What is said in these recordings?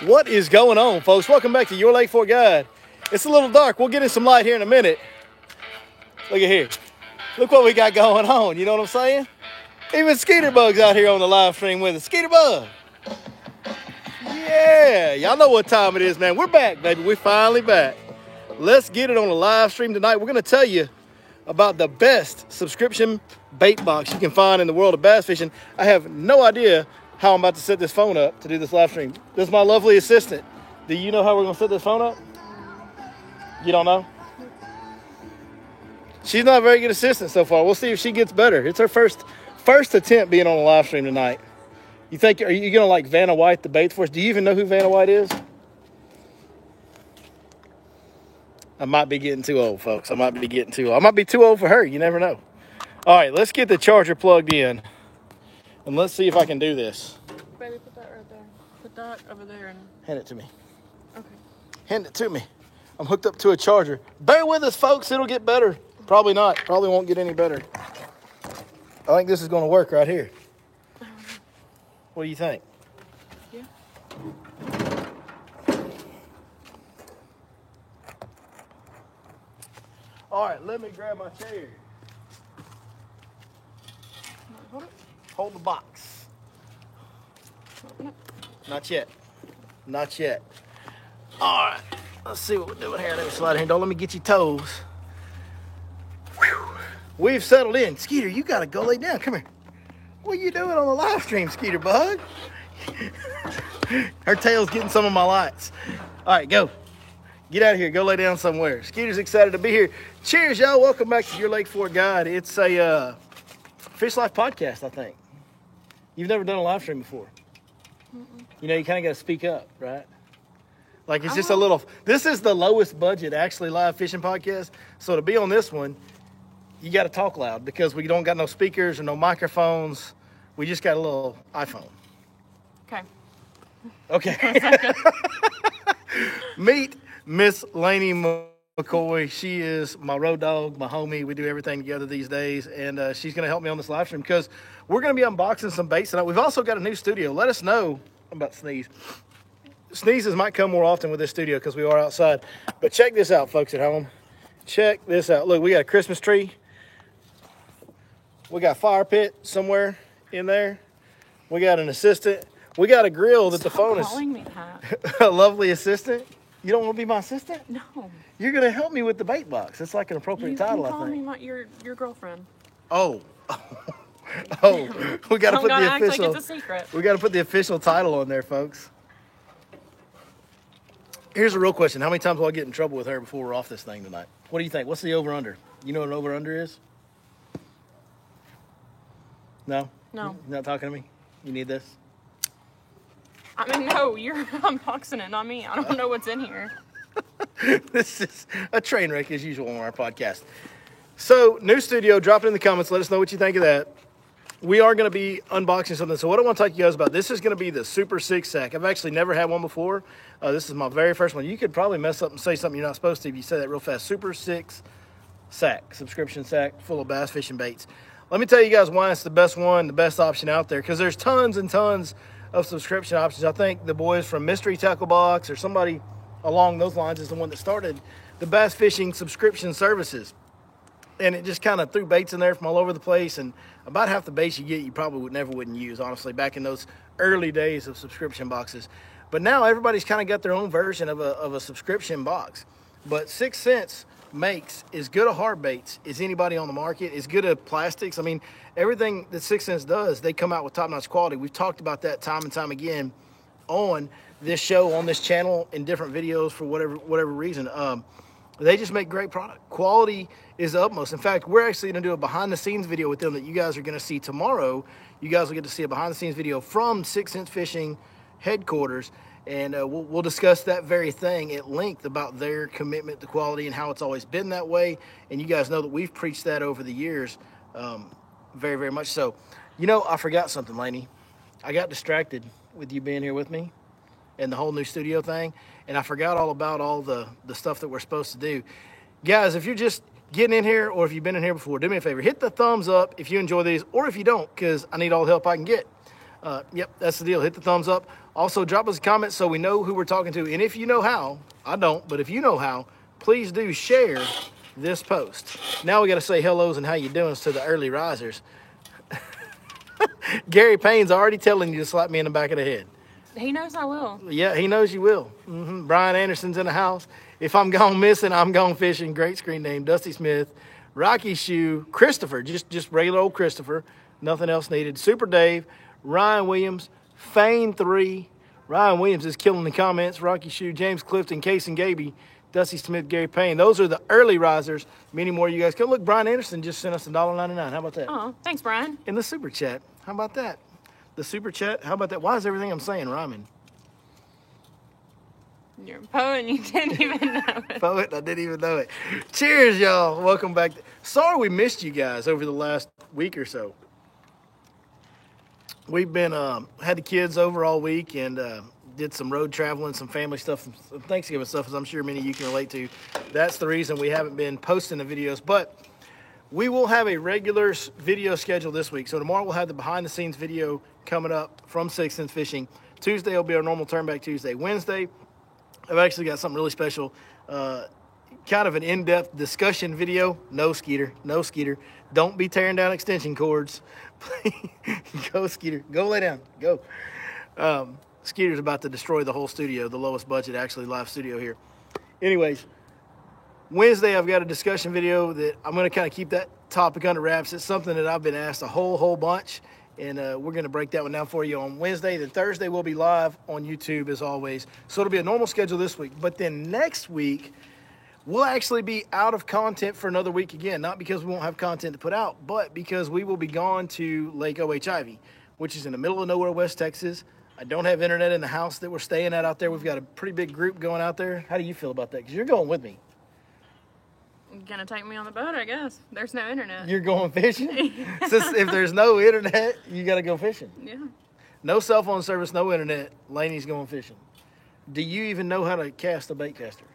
What is going on, folks? Welcome back to Your Lake Fork Guide. It's a little dark. We'll get in some light here in a minute. Look at here. Look what we got going on. You know what I'm saying? Even Skeeter Bug's out here on the live stream with us. Skeeter Bug. Yeah, y'all know what time it is, man. We're back, baby. We're finally back. Let's get it on the live stream tonight. We're going to tell you about the best subscription bait box you can find in the world of bass fishing. I have no idea how I'm about to set this phone up to do this live stream. This is my lovely assistant. Do you know how we're going to set this phone up? You don't know? She's not a very good assistant so far. We'll see if she gets better. It's her first attempt being on a live stream tonight. You think, are you going to like Vanna White the baits for us? Do you even know who Vanna White is? I might be getting too old, folks. I might be getting too old. I might be too old for her. You never know. All right, let's get the charger plugged in. And let's see if I can do this. Baby, put that right there. Put that over there and... Hand it to me. Okay. Hand it to me. I'm hooked up to a charger. Bear with us, folks. It'll get better. Probably not. Probably won't get any better. I think this is going to work right here. What do you think? Yeah. All right, let me grab my chair. Hold it. Hold the box. Open it. Not yet. Not yet. All right. Let's see what we're doing here. Let me slide in here. Don't let me get your toes. Whew. We've settled in. Skeeter, you got to go lay down. Come here. What are you doing on the live stream, Skeeter Bug? Her tail's getting some of my lights. All right, go. Get out of here. Go lay down somewhere. Skeeter's excited to be here. Cheers, y'all. Welcome back to Your Lake Fork Guide. It's a Fish Life podcast, I think. You've never done a live stream before. You know, you kind of got to speak up, right? Like, it's just a little... This is the lowest budget, actually, live fishing podcast. So to be on this one, you got to talk loud because we don't got no speakers or no microphones. We just got a little iPhone. Okay. Meet Miss Lainey McCoy. She is my road dog, my homie. We do everything together these days, and she's going to help me on this live stream because we're going to be unboxing some baits tonight. We've also got a new studio. Let us know. I'm about to sneeze. Sneezes might come more often with this studio because we are outside. But check this out, folks at home. Check this out. Look, we got a Christmas tree. We got a fire pit somewhere in there. We got an assistant. We got a grill that the phone is... calling me that. A lovely assistant. You don't want to be my assistant? No. You're going to help me with the bait box. It's like an appropriate title, I think. You can call me your girlfriend. Oh. We got to put the official... Like it's a secret. We got to put the official title on there, folks. Here's a real question. How many times will I get in trouble with her before we're off this thing tonight? What do you think? What's the over-under? You know what an over-under is? No? No. You're not talking to me? You need this? I mean, no, you're unboxing it, not me. I don't know what's in here. This is a train wreck as usual on our podcast. So, new studio, drop it in the comments. Let us know what you think of that. We are going to be unboxing something. So what I want to talk to you guys about, this is going to be the Super 6 sack. I've actually never had one before. This is my very first one. You could probably mess up and say something you're not supposed to if you say that real fast. Super 6 sack, subscription sack full of bass fishing baits. Let me tell you guys why it's the best one, the best option out there, because there's tons and tons of subscription options. I think the boys from Mystery Tackle Box or somebody along those lines is the one that started the bass fishing subscription services. And it just kind of threw baits in there from all over the place. And about half the baits you get, you probably wouldn't use, honestly, back in those early days of subscription boxes. But now everybody's kind of got their own version of a subscription box. But 6 Cents makes as good a hard baits as anybody on the market, as good a plastics. I mean, everything that 6 Cents does, they come out with top-notch quality. We've talked about that time and time again on this show, on this channel, in different videos for whatever reason. They just make great product. Quality is the utmost. In fact, we're actually going to do a behind-the-scenes video with them that you guys are going to see tomorrow. You guys will get to see a behind-the-scenes video from 6 Cents Fishing headquarters, and we'll discuss that very thing at length about their commitment to quality and how it's always been that way. And you guys know that we've preached that over the years, very, very much so. You know, I forgot something, Lainey. I got distracted with you being here with me and the whole new studio thing, and I forgot all about all the stuff that we're supposed to do. Guys, if you're just getting in here or if you've been in here before, do me a favor. Hit the thumbs up if you enjoy these or if you don't, because I need all the help I can get. Yep, that's the deal. Hit the thumbs up. Also, drop us a comment so we know who we're talking to. And if you know how, I don't, but if you know how, please do share this post. Now we got to say hellos and how you doing to the early risers. Gary Payne's already telling you to slap me in the back of the head. He knows I will. Yeah, he knows you will. Brian Anderson's in the house. If I'm gone missing, I'm gone fishing. Great screen name. Dusty Smith, Rocky Shoe, Christopher, just regular old Christopher. Nothing else needed. Super Dave, Ryan Williams, Fane 3. Ryan Williams is killing the comments. Rocky Shoe, James Clifton, Case and Gaby, Dusty Smith, Gary Payne. Those are the early risers. Many more of you guys. Look, Brian Anderson just sent us $1.99. How about that? Oh, thanks, Brian. In the super chat. How about that? The super chat. How about that? Why is everything I'm saying rhyming? You're a poet and you didn't even know it. Poet, I didn't even know it. Cheers, y'all. Welcome back. Sorry we missed you guys over the last week or so. We've been had the kids over all week and did some road traveling, some family stuff, some Thanksgiving stuff, as I'm sure many of you can relate to. That's the reason we haven't been posting the videos, but we will have a regular video schedule this week. So tomorrow we'll have the behind-the-scenes video coming up from 6th Sense Fishing. Tuesday will be our normal Turnback Tuesday. Wednesday, I've actually got something really special, kind of an in-depth discussion video. No, Skeeter. No, Skeeter. Don't be tearing down extension cords. Go, Skeeter. Go lay down. Go. Skeeter's about to destroy the whole studio, the lowest budget, actually, live studio here. Anyways, Wednesday I've got a discussion video that I'm going to kind of keep that topic under wraps. It's something that I've been asked a whole bunch, and we're going to break that one down for you on Wednesday. Then Thursday we'll be live on YouTube as always. So it'll be a normal schedule this week. But then next week, we'll actually be out of content for another week again. Not because we won't have content to put out, but because we will be gone to Lake OH-Ivy, which is in the middle of nowhere, West Texas. I don't have internet in the house that we're staying at out there. We've got a pretty big group going out there. How do you feel about that? Because you're going with me. You're gonna take me on the boat, I guess. There's no internet. You're going fishing? Since if there's no internet, you got to go fishing. Yeah. No cell phone service, no internet. Laney's going fishing. Do you even know how to cast a bait caster?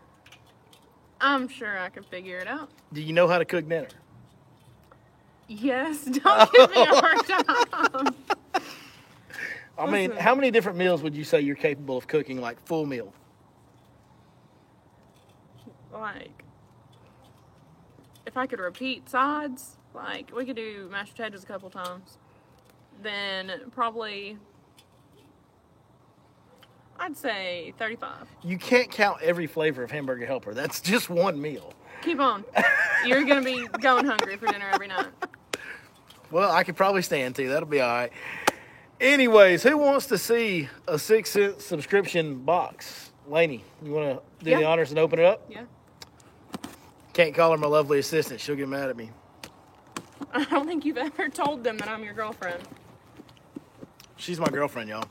I'm sure I could figure it out. Do you know how to cook dinner? Yes, don't give me a hard time. I mean, Listen. how many different meals would you say you're capable of cooking, like full meal? Like, if I could repeat sides, like, we could do mashed potatoes a couple times. Then probably, I'd say 35. You can't count every flavor of Hamburger Helper. That's just one meal. Keep on. You're going to be going hungry for dinner every night. Well, I could probably stand to. That'll be all right. Anyways, who wants to see a 6 Cent subscription box? Laney, you want to do the honors and open it up? Yeah. Can't call her my lovely assistant. She'll get mad at me. I don't think you've ever told them that I'm your girlfriend. She's my girlfriend, y'all.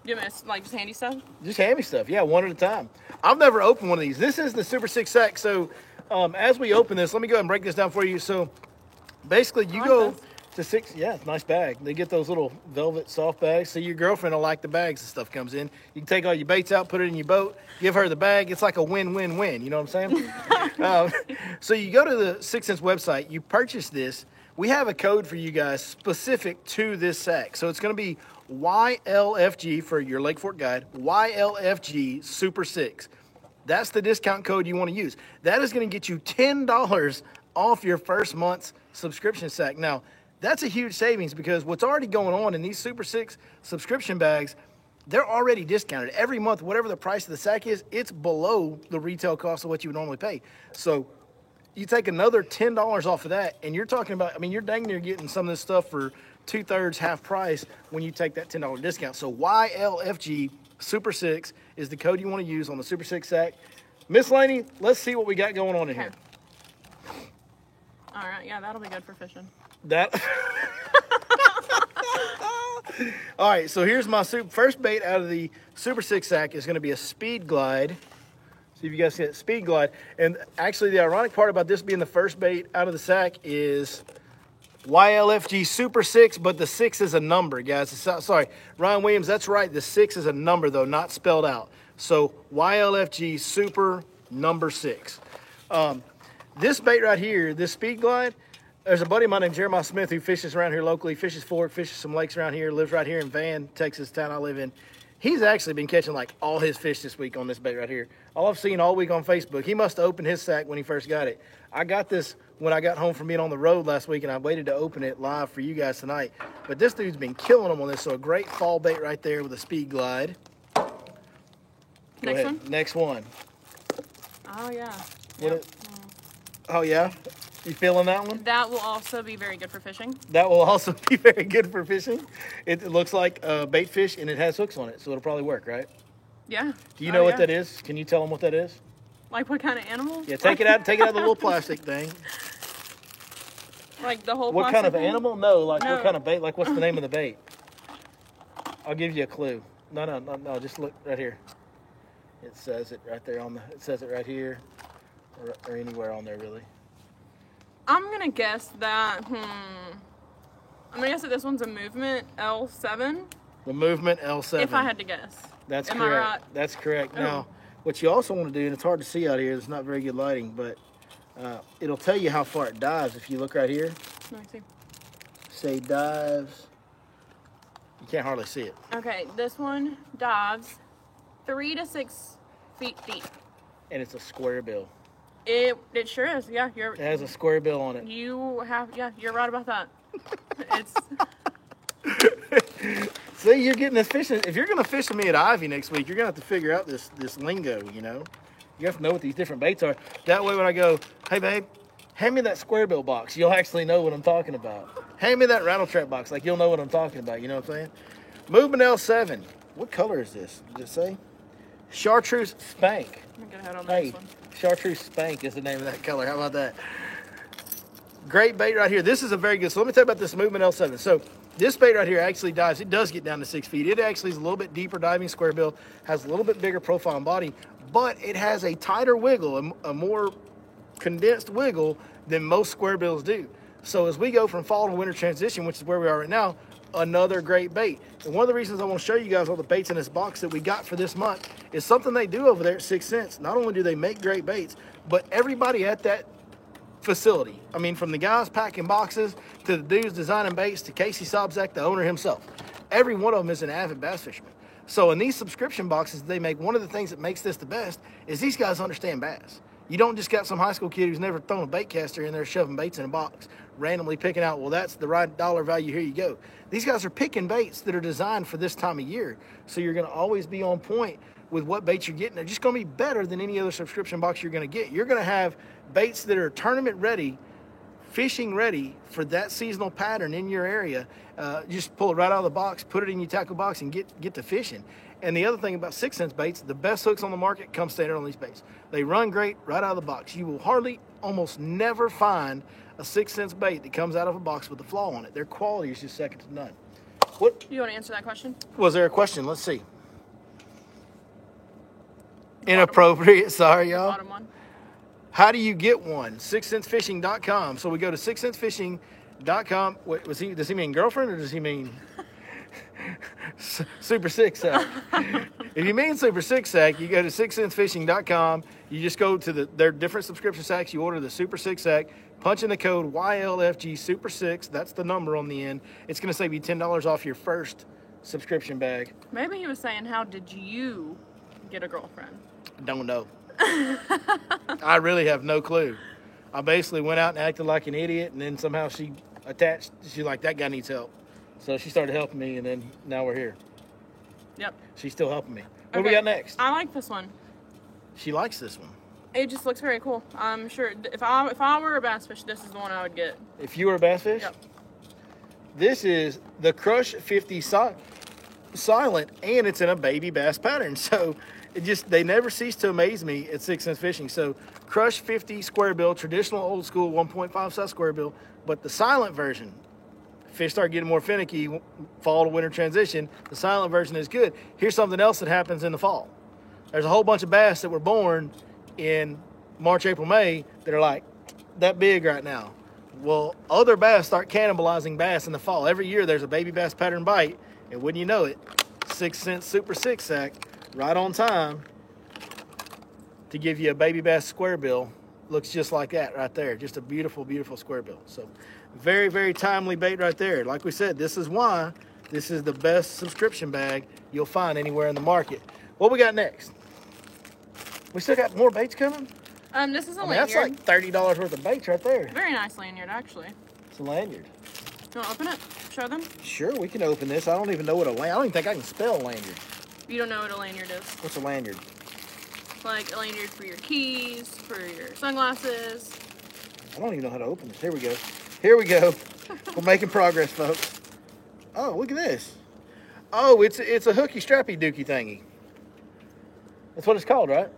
You miss, like, just handy stuff? Just hand me stuff. Yeah, one at a time. I've never opened one of these. This is the Super 6 sack. So as we open this, let me go ahead and break this down for you. So basically you go this. to 6. Yeah, nice bag. They get those little velvet soft bags. So your girlfriend will like the bags and stuff comes in. You can take all your baits out, put it in your boat, give her the bag. It's like a win-win-win. You know what I'm saying? So you go to the 6 Sense website. You purchase this. We have a code for you guys specific to this sack. So it's going to be YLFG for your Lake Fork guide, YLFG Super 6. That's the discount code you want to use. That is going to get you $10 off your first month's subscription sack. Now, that's a huge savings because what's already going on in these Super 6 subscription bags, they're already discounted. Every month, whatever the price of the sack is, it's below the retail cost of what you would normally pay. So you take another $10 off of that, and you're talking about, I mean, you're dang near getting some of this stuff for 2/3 half price when you take that $10 discount. So YLFG Super 6 is the code you want to use on the Super 6 sack. Miss Laney, let's see what we got going on in here. All right, yeah, that'll be good for fishing. That. All right, so here's my first bait out of the Super 6 sack is going to be a Speed Glide. See if you guys see it, Speed Glide. And actually, the ironic part about this being the first bait out of the sack is YLFG Super 6, but the 6 is a number, guys. Sorry, Ryan Williams, that's right. The 6 is a number, though, not spelled out. So YLFG Super number 6. This bait right here, this Speed Glide, There's a buddy of mine named Jeremiah Smith who fishes around here locally, fishes Fork, fishes some lakes around here, lives right here in Van, Texas, town I live in. He's actually been catching like all his fish this week on this bait right here. All I've seen all week on Facebook. He must have opened his sack when he first got it. I got this when I got home from being on the road last week, and I waited to open it live for you guys tonight. But this dude's been killing them on this, so a great fall bait right there with a speed glide. Next one? Next one. Oh, yeah. Oh, yeah? You feeling that one? That will also be very good for fishing. That will also be very good for fishing. It looks like a bait fish, and it has hooks on it, so it'll probably work, right? Yeah. Do you know what that is? Can you tell them what that is? Like what kind of animal? Yeah, take it out of the little plastic thing. Like the whole What kind of thing? animal? No, like No. what kind of bait? Like what's the name of the bait? I'll give you a clue. No, just look right here. It says it right there it says it right here, or anywhere on there really. I'm gonna guess that. I'm gonna guess that this one's a Movement L7. The Movement L7. If I had to guess. That's Am correct. I right? That's correct. Oh. Now, what you also want to do, and it's hard to see out here, there's not very good lighting, but it'll tell you how far it dives. If you look right here, Let me see. say dives. You can't hardly see it. Okay, this one dives 3 to 6 feet deep. And it's a square bill. It sure is. Yeah, It has a square bill on it. you're right about that. It's See, you're getting this fishing. If you're going to fish with me at Ivy next week, you're going to have to figure out this lingo, you know? You have to know what these different baits are. That way when I go, hey, babe, hand me that square bill box, you'll actually know what I'm talking about. Hand me that rattle trap box, like you'll know what I'm talking about, you know what I'm saying? Movement L7. What color is this? Does it say? Chartreuse Spank. I'm gonna get ahead on Hey, this one. Chartreuse Spank is the name of that color. How about that? Great bait right here. This is a very good. So let me tell you about this Movement L7. So this bait right here actually dives. It does get down to 6 feet. It actually is a little bit deeper diving square bill, has a little bit bigger profile and body, but it has a tighter wiggle, a more condensed wiggle than most square bills do. So as we go from fall to winter transition, which is where we are right now, another great bait. And one of the reasons I want to show you guys all the baits in this box that we got for this month is something they do over there at 6 Cents. Not only do they make great baits, but everybody at that facility, I mean, from the guys packing boxes to the dudes designing baits to Casey Sobzak, the owner himself, every one of them is an avid bass fisherman. So in these subscription boxes they make, one of the things that makes this the best is these guys understand bass. You don't just got some high school kid who's never thrown a bait caster in there shoving baits in a box, randomly picking out, well, that's the right dollar value, here you go. These guys are picking baits that are designed for this time of year. So you're going to always be on point with what baits you're getting. They're just going to be better than any other subscription box you're going to get. You're going to have baits that are tournament ready, fishing ready for that seasonal pattern in your area. Just pull it right out of the box, put it in your tackle box, and get to fishing. And the other thing about 6 Cents baits, the best hooks on the market come standard on these baits. They run great right out of the box. You will hardly, almost never find a 6 Cents bait that comes out of a box with a flaw on it. Their quality is just second to none. What You want to answer that question? was there a question? Let's see. Inappropriate. Sorry, y'all. Bottom one. How do you get one? 6centsfishing.com. So we go to 6centsfishing.com. Wait, does he mean girlfriend or does he mean Super Six Sack? If you mean Super Six Sack, you go to 6centsfishing.com. You just go to their different subscription sacks. You order the Super Six Sack. Punch in the code YLFG Super 6. That's the number on the end. It's going to save you $10 off your first subscription bag. Maybe he was saying, how did you get a girlfriend? Don't know. I really have no clue. I basically went out and acted like an idiot, and then somehow she attached. She's like, that guy needs help. So she started helping me, and then now we're here. Yep. She's still helping me. What do we Okay. got next? I like this one. She likes this one. It just looks very cool. I'm sure if I were a bass fish, this is the one I would get. If you were a bass fish, Yep. this is the Crush 50 Silent, and it's in a baby bass pattern. So they never cease to amaze me at 6 Cents Fishing. So Crush 50 square bill, traditional old school 1.5 size square bill, but the silent version. Fish start getting more finicky, fall to winter transition. The silent version is good. Here's something else that happens in the fall. There's a whole bunch of bass that were born in March, April, May that are like that big right now. Well, other bass start cannibalizing bass in the fall. Every year there's a baby bass pattern bite, and wouldn't you know it, 6 Cents Super Six Sack, right on time to give you a baby bass square bill looks just like that right there. Just a beautiful, beautiful square bill. So very, very timely bait right there. Like we said, this is why this is the best subscription bag you'll find anywhere in the market. What we got next? We still got more baits coming? This is a That's lanyard. like $30 worth of baits right there. Very nice lanyard, actually. It's a lanyard. You want to open it? Show them? Sure, we can open this. I don't even know what a lanyard. I don't even think I can spell lanyard. You don't know what a lanyard is. What's a lanyard? Like a lanyard for your keys, for your sunglasses. I don't even know how to open this. Here we go. Here we go. We're making progress, folks. Oh, look at this. Oh, it's a hooky strappy dookie thingy. That's what it's called, right?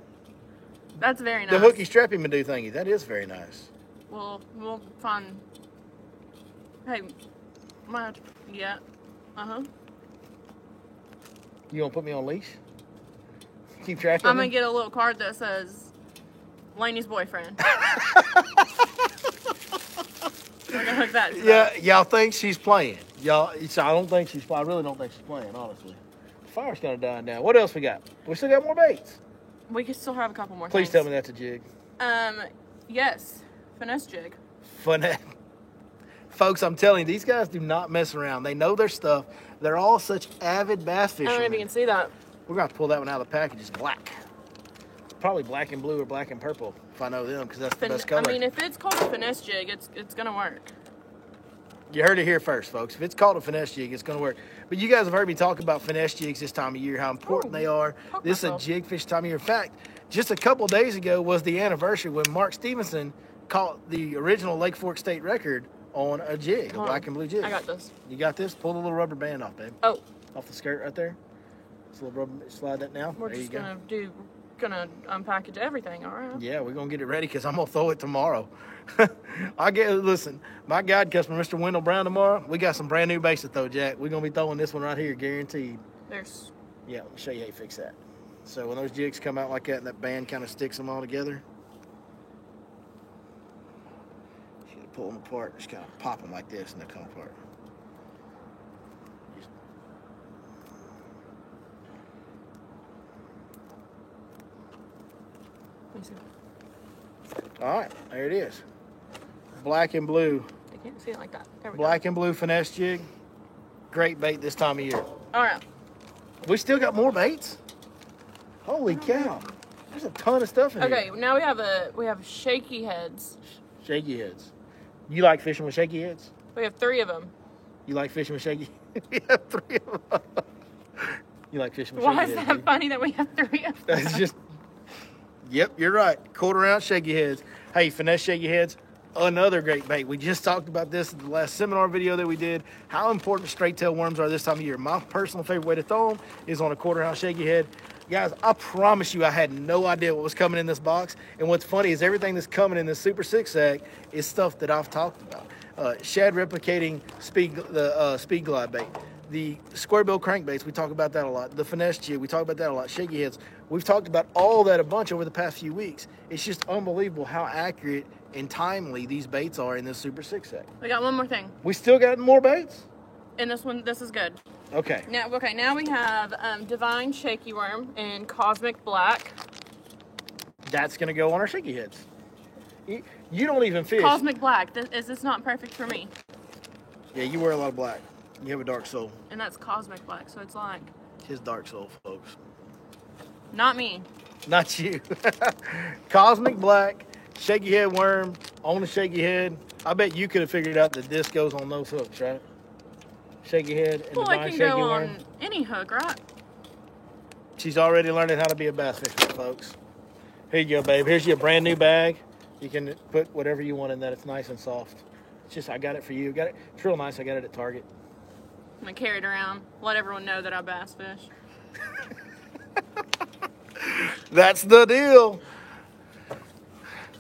That's very nice. The hooky strappy Madoo thingy. That is very nice. We'll find. Hey, yeah. You gonna put me on leash? Keep track of I'm me? gonna get a little card that says Laney's boyfriend. We're gonna hook that. Yeah, y'all think she's playing. I don't think she's. I really don't think she's playing, honestly. Fire's kind of dying down. What else we got? We still got more baits. We could still have a couple more. Please things. tell me that's a jig. Yes, finesse jig. Fun. Folks, I'm telling you, these guys do not mess around. They know their stuff. They're all such avid bass I fishermen. don't know if you can see that. We're going to have to pull that one out of the package. It's black. It's probably black and blue or black and purple, if I know them, because that's the best color. I mean, if it's called a finesse jig, it's gonna work. You heard it here first, folks. If it's called a finesse jig, it's going to work. But you guys have heard me talk about finesse jigs this time of year, how important they are. This is a jig fish time of year. In fact, just a couple days ago was the anniversary when Mark Stevenson caught the original Lake Fork State record on a jig, a black and blue jig. I got this. You got this? Pull the little rubber band off, babe. Oh. Off the skirt right there. This little rubber, slide that now. We're there just you go. gonna unpackage everything, all right? Yeah, we're gonna get it ready because I'm gonna throw it tomorrow. Listen, my guide customer, Mr. Wendell Brown, tomorrow. We got some brand new baits to throw, Jack. We're gonna be throwing this one right here, guaranteed. Yeah, let me show you how you fix that. So when those jigs come out like that and that band kind of sticks them all together, you gotta pull them apart, just kind of pop them like this and they'll come apart. Let me see. All right, there it is. Black and blue. I can't see it like that. There we Black and blue finesse jig. Great bait this time of year. go. All right. We still got more baits? Holy cow. There's a ton of stuff in here. Okay, now we have shaky heads. Shaky heads. You like fishing with shaky heads? We have 3 of them. You like fishing with shaky? We have 3 of them. You like fishing with shaky Why heads? is that funny that we have 3 of them? That's just, yep, you're right. Quarter ounce shaky heads. Hey, finesse shaky heads, another great bait. We just talked about this in the last seminar video that we did, how important straight tail worms are this time of year. My personal favorite way to throw them is on a quarter ounce shaky head. Guys, I promise you I had no idea what was coming in this box. And what's funny is everything that's coming in this Super 6 sack is stuff that I've talked about. Shad replicating speed glide bait. The square bill crankbaits, we talk about that a lot. The finesse jig, we talk about that a lot. Shaky heads, we've talked about all that a bunch over the past few weeks. It's just unbelievable how accurate and timely these baits are in this Super 6 sack. We got one more thing. We still got more baits? And this is good. Okay. Now we have Divine Shaky Worm in Cosmic Black. That's going to go on our shaky heads. You don't even fish. Cosmic Black. Is this not perfect for me? Yeah, you wear a lot of black. You have a dark soul. And that's Cosmic Black, so it's like... His dark soul, folks. Not me. Not you. Cosmic Black, shaky head worm, on the shaky head. I bet you could have figured out that this goes on those hooks, right? Shaky head and Well, Divine it can shaky go worm. on any hook, right? She's already learning how to be a bass fisherman, folks. Here you go, babe. Here's your brand new bag. You can put whatever you want in that. It's nice and soft. It's just, I got it for you. Got it. It's real nice. I got it at Target. I'm going to carry it around. Let everyone know that I bass fish. That's the deal.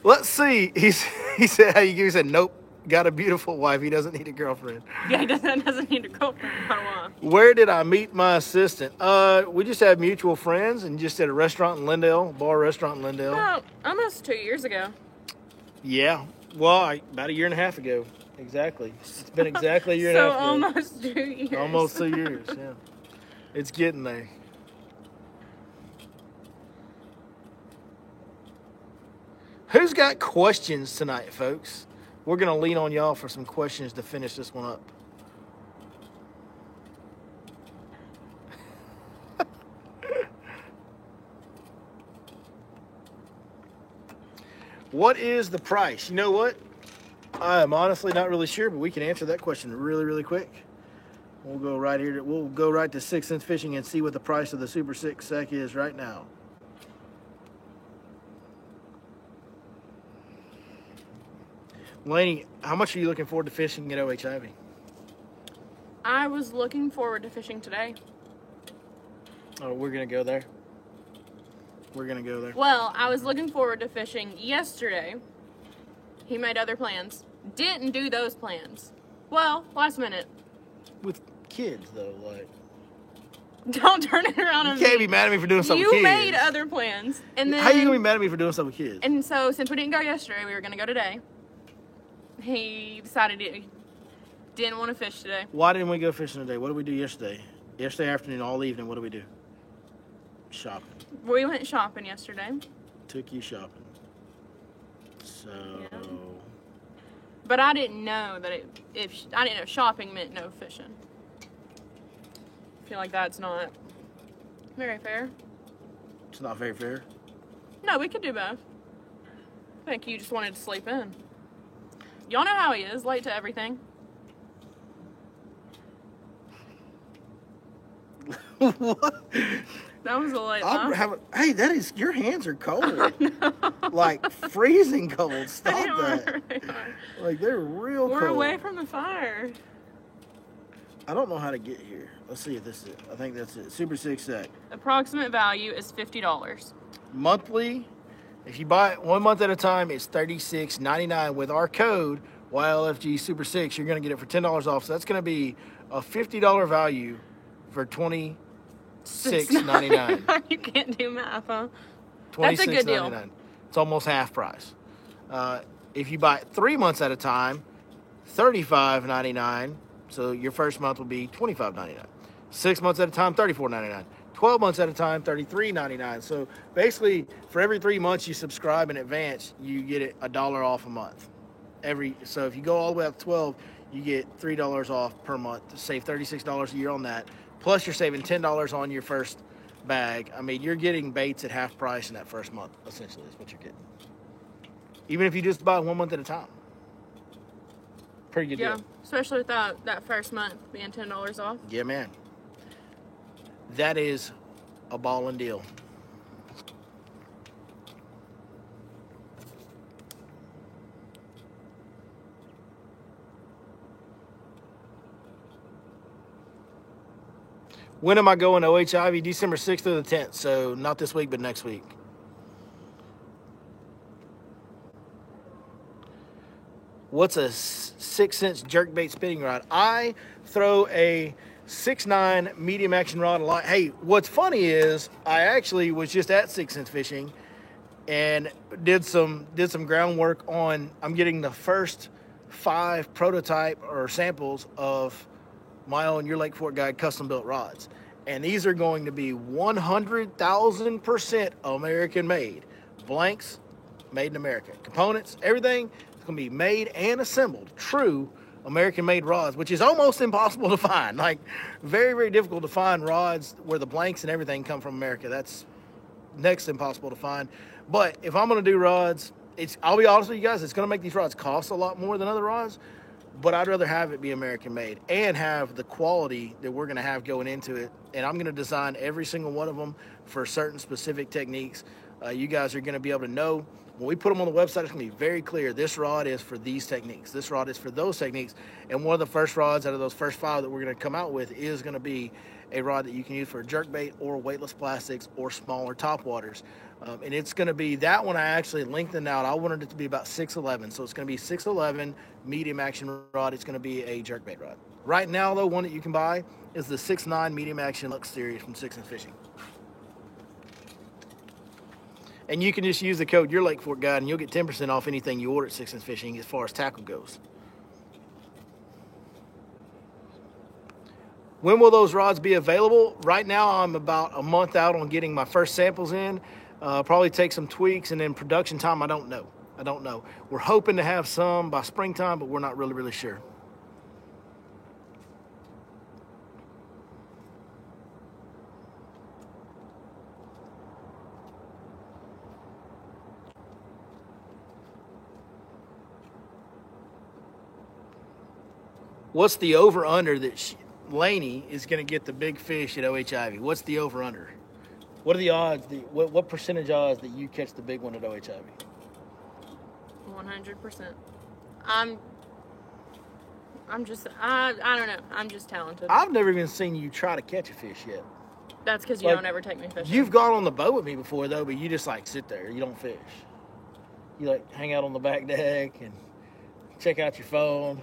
Let's see. He said, he said, nope. Got a beautiful wife. He doesn't need a girlfriend. Yeah, he doesn't need a girlfriend for a while. Where did I meet my assistant? We just had mutual friends and just at a restaurant in Lindale, bar restaurant in Lindale. About almost 2 years ago. Yeah. Well, about a year and a half ago. Exactly. It's been exactly a year and a half ago. Almost 2 years. Almost 2 years, yeah. It's getting there. Who's got questions tonight, folks? We're going to lean on y'all for some questions to finish this one up. What is the price? You know what? I am honestly not really sure, but we can answer that question really, really quick. We'll go right here. We'll go right to 6 Sense Fishing and see what the price of the Super 6 Sec is right now. Lainey, how much are you looking forward to fishing at OHIV? I was looking forward to fishing today. Oh, we're going to go there? We're going to go there. Well, I was looking forward to fishing yesterday. He made other plans. Didn't do those plans. Well, last minute. With kids, though, like... Don't turn it around on me. You can't be mad at me for doing something with kids. You made other plans. And then, how are you going to be mad at me for doing something with kids? And so, since we didn't go yesterday, we were going to go today. He decided he didn't want to fish today. Why didn't we go fishing today? What did we do yesterday? Yesterday afternoon, all evening, what did we do? Shopping. We went shopping yesterday. Took you shopping. So... Yeah. But I didn't know that I didn't know shopping meant no fishing. I feel like that's not very fair. It's not very fair. No, we could do both. I think you just wanted to sleep in. Y'all know how he is, late to everything. What? That was a late laugh. Hey, that is, your hands are cold. Like freezing cold. Stop that. Like they're real cold. We're away from the fire. I don't know how to get here. Let's see if this is it. I think that's it. Super 6 Sec. Approximate value is $50. Monthly, if you buy it 1 month at a time, it's $36.99. With our code, YLFG Super 6, you're going to get it for $10 off. So that's going to be a $50 value for $26.99. You can't do math, huh? That's a good deal. It's almost half price. If you buy it 3 months at a time, $35.99. So your first month will be $25.99. 6 months at a time, $34.99. 12 months at a time, $33.99. So basically, for every 3 months you subscribe in advance, you get it $1 off a month. So if you go all the way up to 12, you get $3 off per month to save $36 a year on that. Plus, you're saving $10 on your first bag. I mean, you're getting baits at half price in that first month, essentially, is what you're getting. Even if you just buy 1 month at a time. Pretty good deal. Yeah, especially with that first month being $10 off. Yeah, man. That is a ballin' deal. When am I going to OHIV? December 6th through the 10th. So not this week, but next week. What's a 6 Sense jerkbait spinning rod? I throw a 6'9" medium action rod a lot. Hey, what's funny is I actually was just at 6 Sense Fishing and did some groundwork on. I'm getting the first 5 prototype or samples of my own Your Lake Fort Guide custom built rods, and these are going to be 100,000% American made. Blanks, made in America. Components, everything is going to be made and assembled. True American made rods, which is almost impossible to find. Like very, very difficult to find rods where the blanks and everything come from America. That's next to impossible to find. But if I'm going to do rods, I'll be honest with you guys, it's going to make these rods cost a lot more than other rods. But I'd rather have it be American made and have the quality that we're going to have going into it. And I'm going to design every single one of them for certain specific techniques. You guys are going to be able to know when we put them on the website, it's going to be very clear. This rod is for these techniques. This rod is for those techniques. And one of the first rods out of those first 5 that we're going to come out with is going to be a rod that you can use for jerkbait or weightless plastics or smaller topwaters. And it's going to be, that one I actually lengthened out. I wanted it to be about 6'11". So it's going to be 6'11", medium action rod. It's going to be a jerkbait rod. Right now, though, one that you can buy is the 6'9" medium action Lux series from 6 Sense Fishing. And you can just use the code Your Lake Fort Guide and you'll get 10% off anything you order at 6 Sense Fishing as far as tackle goes. When will those rods be available? Right now, I'm about a month out on getting my first samples in. Probably take some tweaks, and then production time, I don't know. We're hoping to have some by springtime, but we're not really sure. What's the over-under that Laney is going to get the big fish at OH Ivy? What's the over-under? What are the odds? What percentage odds that you catch the big one at OH Ivy? 100%. I don't know. I'm just talented. I've never even seen you try to catch a fish yet. That's because you don't ever take me fishing. You've gone on the boat with me before, though, but you just, like, sit there. You don't fish. You, like, hang out on the back deck and check out your phone.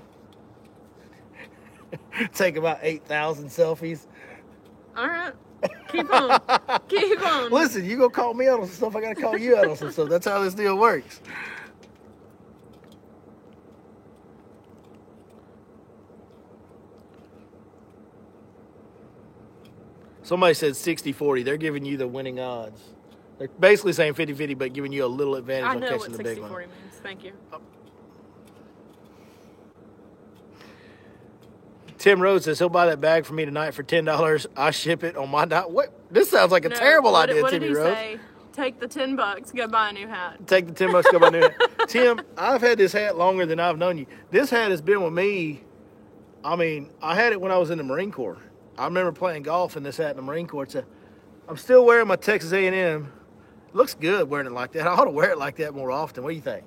Take about 8,000 selfies. All right. Keep on. Keep on. Listen, you gonna call me out on some stuff, I gotta call you out on some stuff. That's how this deal works. Somebody said 60-40. They're giving you the winning odds. They're basically saying 50-50, but giving you a little advantage on catching the big one. I know what 60-40 means. Thank you. Tim Rhodes says he'll buy that bag for me tonight for $10. I ship it on my dime. What? This sounds like a terrible idea, Timmy Rhodes. What did he say? Take the $10, go buy a new hat. Take the $10, go buy a new hat. Tim, I've had this hat longer than I've known you. This hat has been with me. I mean, I had it when I was in the Marine Corps. I remember playing golf in this hat in the Marine Corps. I'm still wearing my Texas A&M. Looks good wearing it like that. I ought to wear it like that more often. What do you think?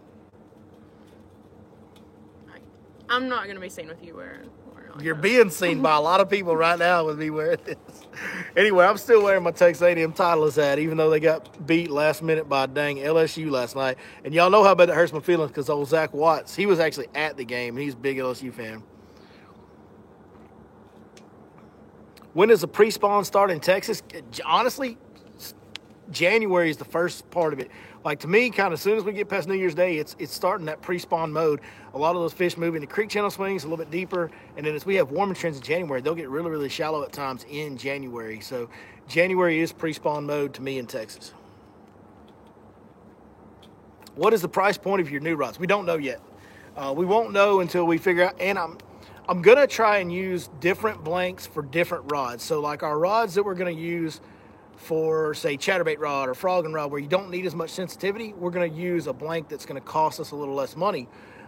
I'm not going to be seen with you wearing it. You're being seen by a lot of people right now with me wearing this. Anyway, I'm still wearing my Texas A&M Titleist hat, even though they got beat last minute by dang LSU last night. And y'all know how bad it hurts my feelings because old Zach Watts, he was actually at the game, and he's a big LSU fan. When does the pre-spawn start in Texas? Honestly, January is the first part of it. Like, to me, kind of as soon as we get past New Year's Day, it's starting that pre-spawn mode. A lot of those fish move into creek channel swings a little bit deeper, and then as we have warmer trends in January, they'll get really shallow at times in January. So January is pre-spawn mode to me in Texas. What is the price point of your new rods? We don't know yet. We won't know until we figure out, and I'm going to try and use different blanks for different rods. So like our rods that we're going to use for, say, chatterbait rod or frogging rod where you don't need as much sensitivity, we're going to use a blank that's going to cost us a little less money.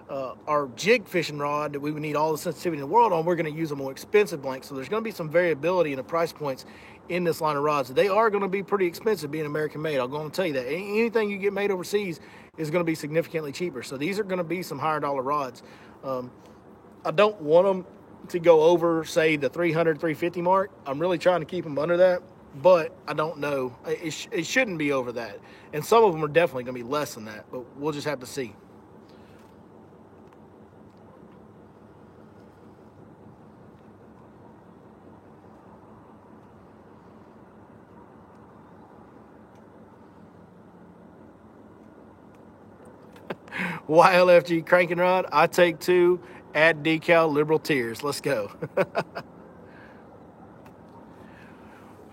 Our jig fishing rod that we would need all the sensitivity in the world on, we're going to use a more expensive blank. So there's going to be some variability in the price points in this line of rods. They are going to be pretty expensive being American made. I'm going to tell you that. Anything you get made overseas is going to be significantly cheaper. So these are going to be some higher dollar rods. I don't want them to go over, say, the 300, 350 mark. I'm really trying to keep them under that. But I don't know. It shouldn't be over that. And some of them are definitely going to be less than that. But we'll just have to see. YLFG cranking rod. I take 2. Add decal. Liberal tears. Let's go.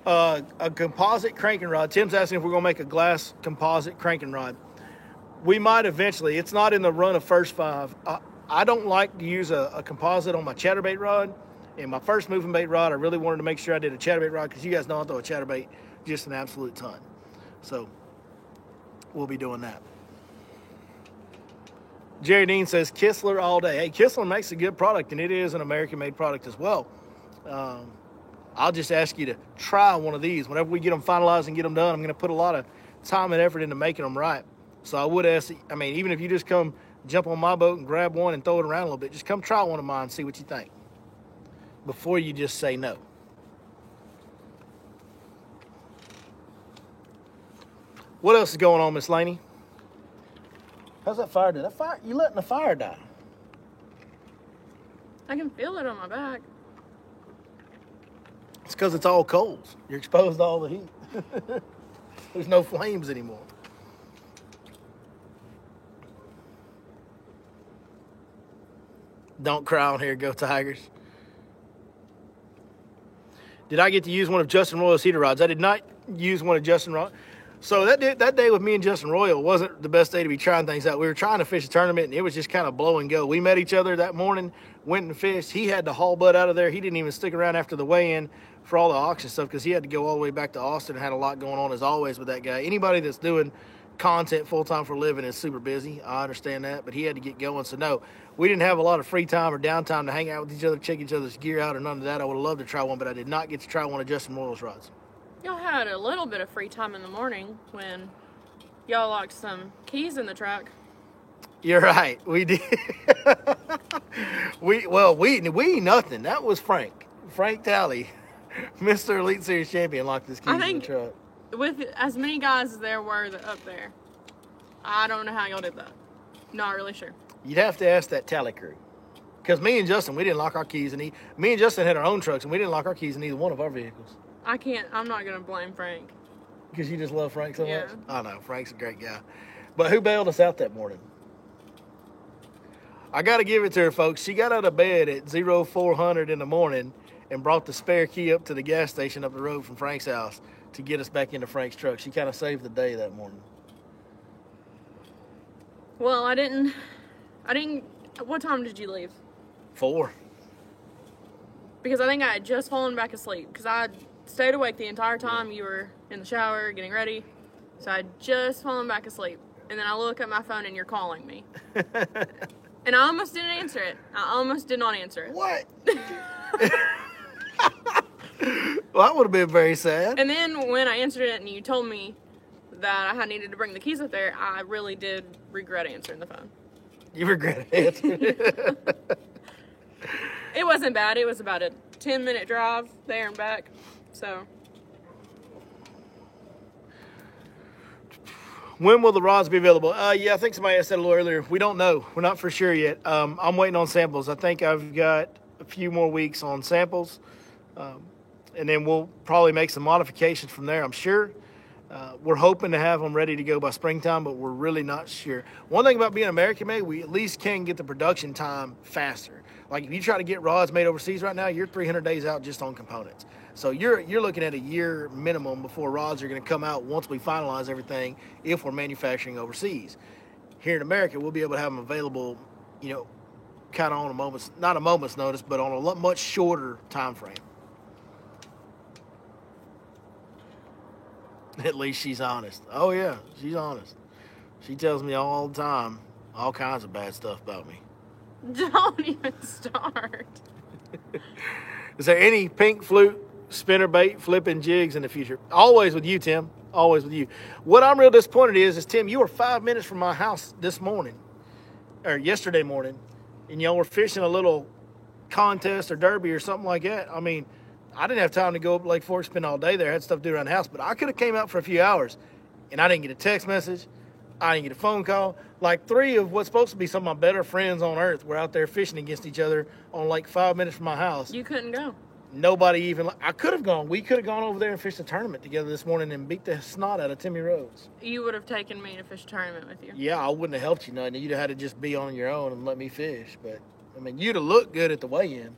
A composite cranking rod. Tim's asking if we're going to make a glass composite cranking rod. We might eventually. It's not in the run of first 5. I don't like to use a composite on my chatterbait rod. And my first moving bait rod, I really wanted to make sure I did a chatterbait rod because you guys know I throw a chatterbait just an absolute ton. So we'll be doing that. Jerry Dean says Kistler all day. Hey, Kistler makes a good product, and it is an American-made product as well. I'll just ask you to try one of these. Whenever we get them finalized and get them done, I'm going to put a lot of time and effort into making them right. So I would ask, even if you just come jump on my boat and grab one and throw it around a little bit, just come try one of mine and see what you think before you just say no. What else is going on, Miss Laney? How's that fire do? You letting the fire die? I can feel it on my back. It's because it's all coals. You're exposed to all the heat. There's no flames anymore. Don't cry on here, go Tigers. Did I get to use one of Justin Royal's heater rods? I did not use one of Justin Royal. So that day with me and Justin Royal wasn't the best day to be trying things out. We were trying to fish a tournament, and it was just kind of blow and go. We met each other that morning, went and fished. He had to haul butt out of there. He didn't even stick around after the weigh-in for all the auction stuff because he had to go all the way back to Austin and had a lot going on as always with that guy. Anybody that's doing content full-time for a living is super busy. I understand that, but he had to get going. So, no, we didn't have a lot of free time or downtime to hang out with each other, check each other's gear out or none of that. I would have loved to try one, but I did not get to try one of Justin Royal's rods. Y'all had a little bit of free time in the morning when y'all locked some keys in the truck. You're right. We did. we nothing. That was Frank. Frank Talley, Mr. Elite Series champion, locked his keys in the truck. With as many guys as there were up there, I don't know how y'all did that. Not really sure. You'd have to ask that Talley crew. Because me and Justin, we didn't lock our keys. Me and Justin had our own trucks, and we didn't lock our keys in either one of our vehicles. I'm not going to blame Frank. Because you just love Frank so Yeah. much? I know. Frank's a great guy. But who bailed us out that morning? I got to give it to her, folks. She got out of bed at 0400 in the morning and brought the spare key up to the gas station up the road from Frank's house to get us back into Frank's truck. She kind of saved the day that morning. Well, I didn't. What time did you leave? 4. Because I think I had just fallen back asleep. Because I stayed awake the entire time you were in the shower getting ready. So I had just fallen back asleep. And then I look at my phone and you're calling me. And I almost didn't answer it. I almost did not answer it. What? Well, that would have been very sad. And then when I answered it and you told me that I had needed to bring the keys up there, I really did regret answering the phone. You regret it. It wasn't bad. It was about a 10-minute drive there and back. So. When will the rods be available? Yeah, I think somebody said a little earlier. We don't know. We're not for sure yet. I'm waiting on samples. I think I've got a few more weeks on samples. And then we'll probably make some modifications from there, I'm sure. We're hoping to have them ready to go by springtime, but we're really not sure. One thing about being American-made, we at least can get the production time faster. Like if you try to get rods made overseas right now, you're 300 days out just on components. So you're looking at a year minimum before rods are going to come out once we finalize everything if we're manufacturing overseas. Here in America, we'll be able to have them available, kind of on not a moment's notice, but on a much shorter time frame. At least she's honest. Oh, yeah, she's honest. She tells me all the time all kinds of bad stuff about me. Don't even start. Is there any pink flute, spinnerbait, flipping jigs in the future? Always with you, Tim. Always with you. What I'm real disappointed is Tim, you were 5 minutes from my house this morning, or yesterday morning, and y'all were fishing a little contest or derby or something like that. I mean, I didn't have time to go up Lake Fork, spend all day there. I had stuff to do around the house, but I could have came out for a few hours, and I didn't get a text message. I didn't get a phone call. Like 3 of what's supposed to be some of my better friends on earth were out there fishing against each other on like 5 minutes from my house. You couldn't go. Nobody even, I could have gone. We could have gone over there and fished a tournament together this morning and beat the snot out of Timmy Rhodes. You would have taken me to fish a tournament with you. Yeah, I wouldn't have helped you none. You'd have had to just be on your own and let me fish. But, I mean, you'd have looked good at the weigh-in.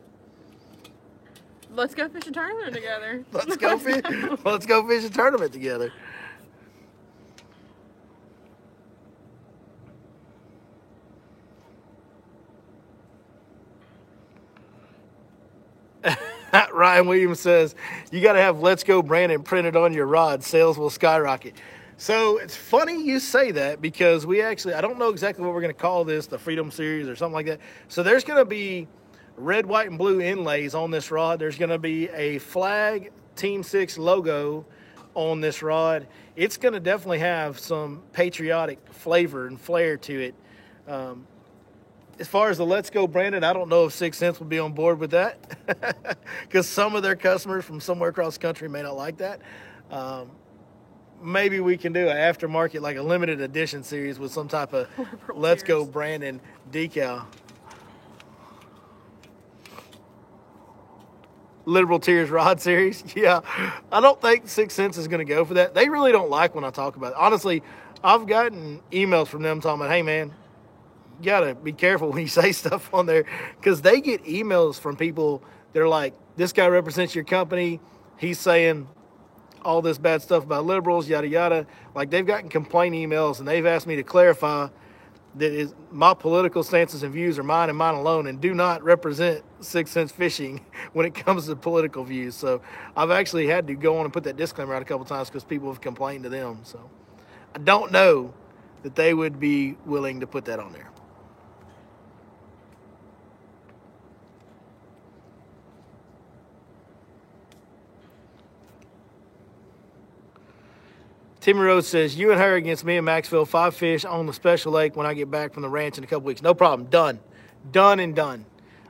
Let's go fish a tournament together. Let's go fish a tournament together. Ryan Williams says, you got to have Let's Go Brandon printed on your rod. Sales will skyrocket. So it's funny you say that because I don't know exactly what we're going to call this, the Freedom Series or something like that. So there's going to be red, white, and blue inlays on this rod. There's going to be a flag Team 6 logo on this rod. It's going to definitely have some patriotic flavor and flair to it. As far as the Let's Go Brandon, I don't know if 6 Cents will be on board with that because some of their customers from somewhere across the country may not like that. Maybe we can do an aftermarket, like a limited edition series with some type of Let's Go Brandon decal. Liberal Tears Rod Series. Yeah, I don't think 6 Cents is going to go for that. They really don't like when I talk about it. Honestly, I've gotten emails from them talking about, hey, man, you got to be careful when you say stuff on there because they get emails from people that are like, this guy represents your company. He's saying all this bad stuff about liberals, yada, yada. Like, they've gotten complaint emails, and they've asked me to clarify that my political stances and views are mine and mine alone and do not represent 6 Sense Fishing when it comes to political views. So I've actually had to go on and put that disclaimer out a couple times because people have complained to them. So I don't know that they would be willing to put that on there. Timmy Rose says, you and her against me and Maxville, 5 fish on the special lake when I get back from the ranch in a couple weeks. No problem. Done. Done and done.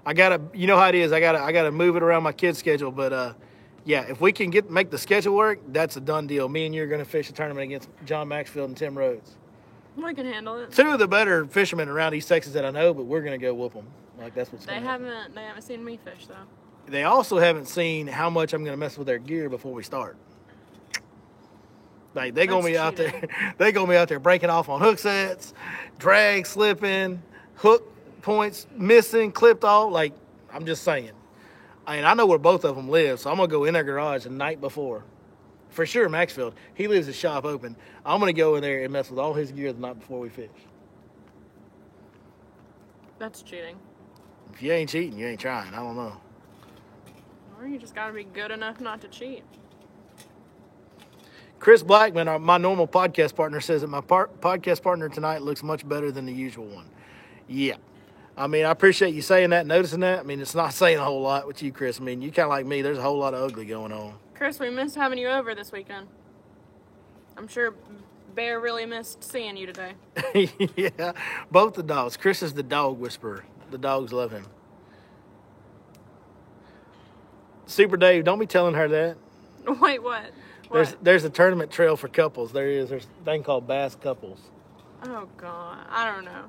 I gotta, you know how it is. I gotta move it around my kid's schedule. But yeah, if we can make the schedule work, that's a done deal. Me and you are gonna fish a tournament against John Maxfield and Tim Rhodes. We can handle it. 2 of the better fishermen around East Texas that I know, but we're gonna go whoop them. Like, that's what's going on. They haven't seen me fish though. They also haven't seen how much I'm gonna mess with their gear before we start. Like, they're gonna be out there. They're gonna be out there breaking off on hook sets, drag slipping, hook points missing, clipped off. Like, I'm just saying. I know where both of them live, so I'm gonna go in their garage the night before. For sure, Maxfield. He leaves his shop open. I'm gonna go in there and mess with all his gear the night before we fish. That's cheating. If you ain't cheating, you ain't trying. I don't know. Or you just gotta be good enough not to cheat. Chris Blackman, my normal podcast partner, says that my podcast partner tonight looks much better than the usual one. Yeah. I mean, I appreciate you saying that, noticing that. I mean, it's not saying a whole lot with you, Chris. I mean, you kind of like me. There's a whole lot of ugly going on. Chris, we missed having you over this weekend. I'm sure Bear really missed seeing you today. Yeah, both the dogs. Chris is the dog whisperer. The dogs love him. Super Dave, don't be telling her that. Wait, what? There's a tournament trail for couples. There's a thing called Bass Couples. Oh, God. I don't know.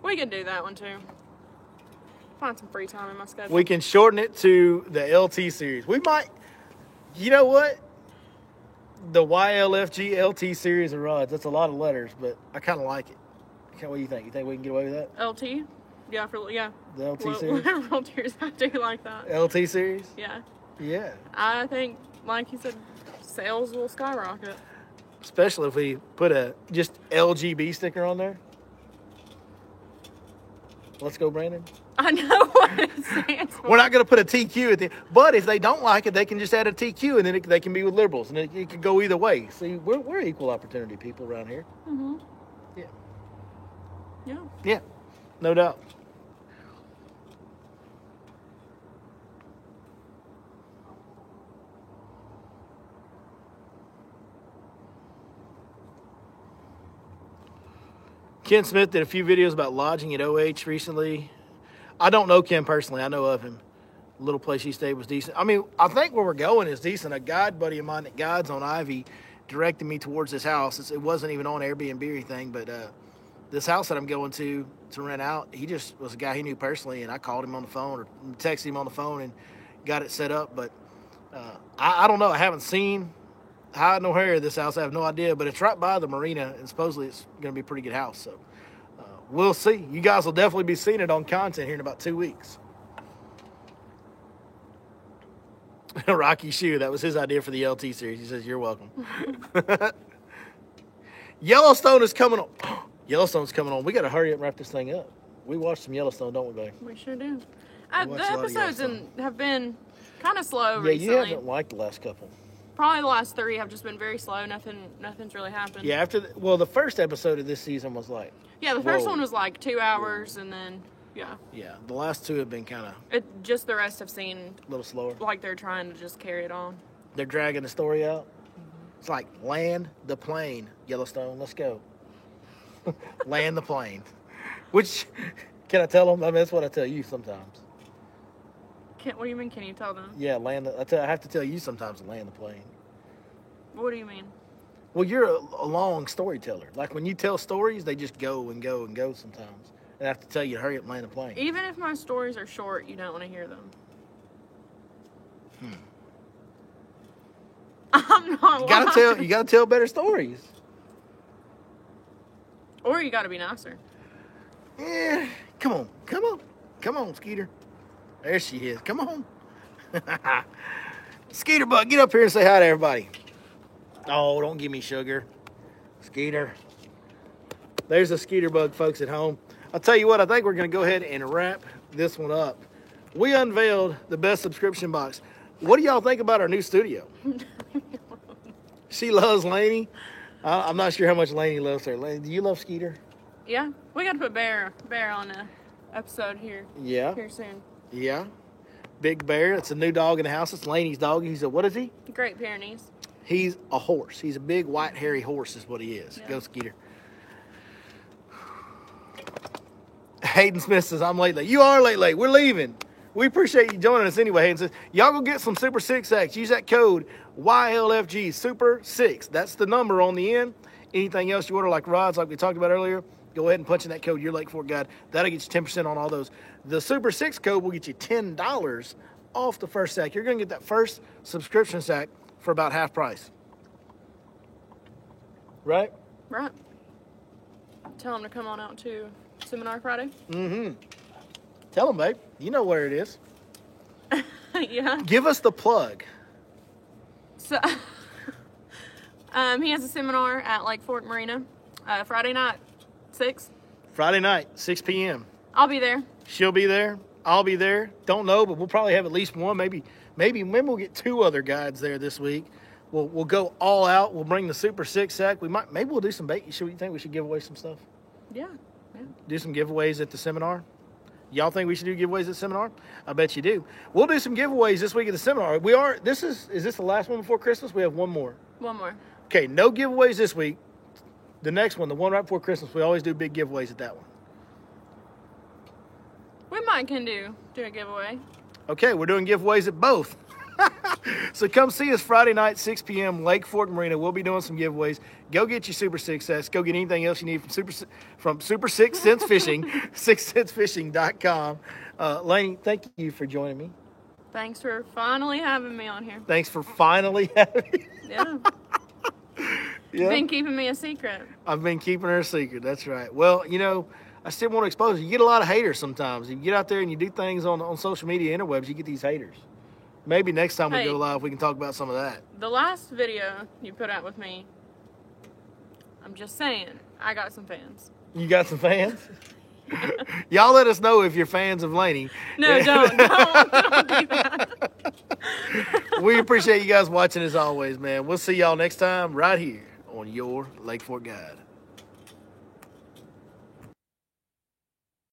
We can do that one, too. Find some free time in my schedule. We can shorten it to the LT series. We might, you know what? The YLFG LT series of rods. That's a lot of letters, but I kind of like it. What do you think? You think we can get away with that? LT? Yeah, The LT series? Realtors, I do like that. LT series? Yeah. Yeah. I think, like you said, sales will skyrocket. Especially if we put a just LGB sticker on there. Let's go, Brandon. I know what it stands for. We're not going to put a TQ at the end. But if they don't like it, they can just add a TQ, and then they can be with liberals. And it could go either way. See, we're equal opportunity people around here. Mm-hmm. Yeah. Yeah. Yeah, no doubt. Ken Smith did a few videos about lodging at OH recently. I don't know Ken personally. I know of him. The little place he stayed was decent. I mean, I think where we're going is decent. A guide buddy of mine that guides on Ivy directed me towards this house. It wasn't even on Airbnb or anything, but this house that I'm going to rent out, he just was a guy he knew personally, and I called him on the phone or texted him on the phone and got it set up. But I don't know. I haven't seen hide nor hair of this house. I have no idea, but it's right by the marina, and supposedly it's going to be a pretty good house. So we'll see. You guys will definitely be seeing it on content here in about 2 weeks. Rocky Shoe, that was his idea for the LT series. He says, you're welcome. Yellowstone is coming on. Yellowstone's coming on. We got to hurry up and wrap this thing up. We watched some Yellowstone, don't we, babe? We sure do. The episodes have been kind of slow recently. Yeah, you haven't liked the last couple. Probably the last 3 have just been very slow. Nothing's really happened. Yeah, the first episode of this season was like... Yeah, the first one was like 2 hours, and then, yeah. Yeah, the last 2 have been kind of... Just the rest have seemed... A little slower. Like they're trying to just carry it on. They're dragging the story out. It's like, land the plane, Yellowstone, let's go. Land the plane. Which, can I tell them? I mean, that's what I tell you sometimes. What do you mean, can you tell them? Yeah, I have to tell you sometimes to land the plane. What do you mean? Well, you're a long storyteller. Like, when you tell stories, they just go and go and go sometimes. And I have to tell you to hurry up and land the plane. Even if my stories are short, you don't want to hear them. I'm not lying. You gotta tell better stories. Or you gotta be nicer. Yeah, come on, Skeeter. There she is. Come on. Skeeter Bug, get up here and say hi to everybody. Oh, don't give me sugar. Skeeter. There's a Skeeter Bug, folks at home. I'll tell you what, I think we're going to go ahead and wrap this one up. We unveiled the best subscription box. What do y'all think about our new studio? She loves Lainey. I'm not sure how much Lainey loves her. Lainey, do you love Skeeter? Yeah, we got to put Bear on a episode here. Yeah. Here soon. Yeah. Big Bear. It's a new dog in the house. It's Lainey's dog. He's a, what is he? Great Pyrenees. He's a horse. He's a big, white, hairy horse is what he is. Yeah. Go Skeeter. Hayden Smith says, I'm late. You are late. We're leaving. We appreciate you joining us anyway. Hayden says, y'all go get some Super 6 Sacks. Use that code YLFG Super 6. That's the number on the end. Anything else you order, like rods, like we talked about earlier, go ahead and punch in that code, your Lake Fork Guide. That'll get you 10% on all those. The Super 6 code will get you $10 off the first sack. You're going to get that first subscription sack for about half price. Right? Right. Tell them to come on out to Seminar Friday. Mm-hmm. Tell them, babe. You know where it is. Yeah. Give us the plug. So, he has a seminar at Lake Fork Marina Friday night, 6. Friday night, 6 p.m. I'll be there. She'll be there. I'll be there. Don't know, but we'll probably have at least one. Maybe we'll get 2 other guides there this week. We'll go all out. We'll bring the Super 6 sack. Maybe we'll do some bait. You think we should give away some stuff? Yeah. Do some giveaways at the seminar. Y'all think we should do giveaways at the seminar? I bet you do. We'll do some giveaways this week at the seminar. Is this the last one before Christmas? We have one more. One more. Okay, no giveaways this week. The next one, the one right before Christmas, we always do big giveaways at that one. We might can do a giveaway. Okay, we're doing giveaways at both. So come see us Friday night, 6 p.m., Lake Fork Marina. We'll be doing some giveaways. Go get your Super 6 sets. Go get anything else you need from Super 6 Cents Fishing, 6centsfishing.com. Lainey, thank you for joining me. Thanks for finally having me on here. Thanks for finally having me. Yeah. Yeah. Been keeping me a secret. I've been keeping her a secret. That's right. Well, I still want to expose you. You get a lot of haters sometimes. You get out there and you do things on social media, interwebs, you get these haters. Maybe next time we go live, we can talk about some of that. The last video you put out with me, I'm just saying, I got some fans. You got some fans? Y'all let us know if you're fans of Lainey. No, don't do that. We appreciate you guys watching as always, man. We'll see y'all next time right here on your Lake Fork Guide.